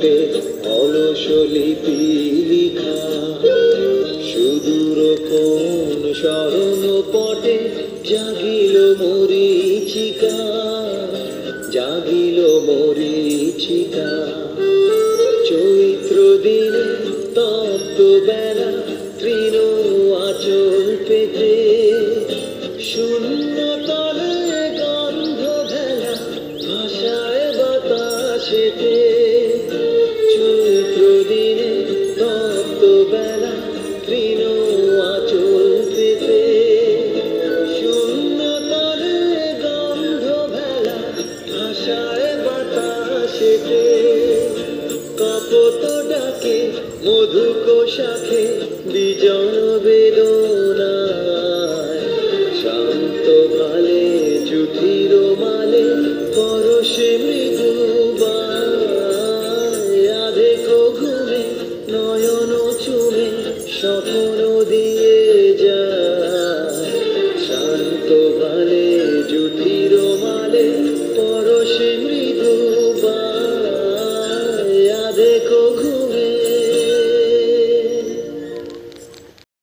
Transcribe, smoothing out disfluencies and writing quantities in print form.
পটে অলস লিপি লিখা, সুদূর কোন স্মরণ পটে জাগিল মরীচিকা, জাগিল মরীচিকা। চৈত্র দিনে তপ্ত বেলা তৃণ আঁচল পেতে, শূন্য তলে গন্ধ ভেলা ভাষায় বাতাসেতে। চৈত্র দিনে তপ্ত বেলা তৃণ আঁচল পেতে, শূন্য তলে গন্ধ ভেলা ভাষায় বাতাসেতে। কপত ডাকে মধুক শাখে বিজন বেদনায়, শান্ত ভালে জুথির মালে পরশে মৃদু আধেকো ঘুমে নয়ন চুমে স্বপ্ন দিয়ে যায়।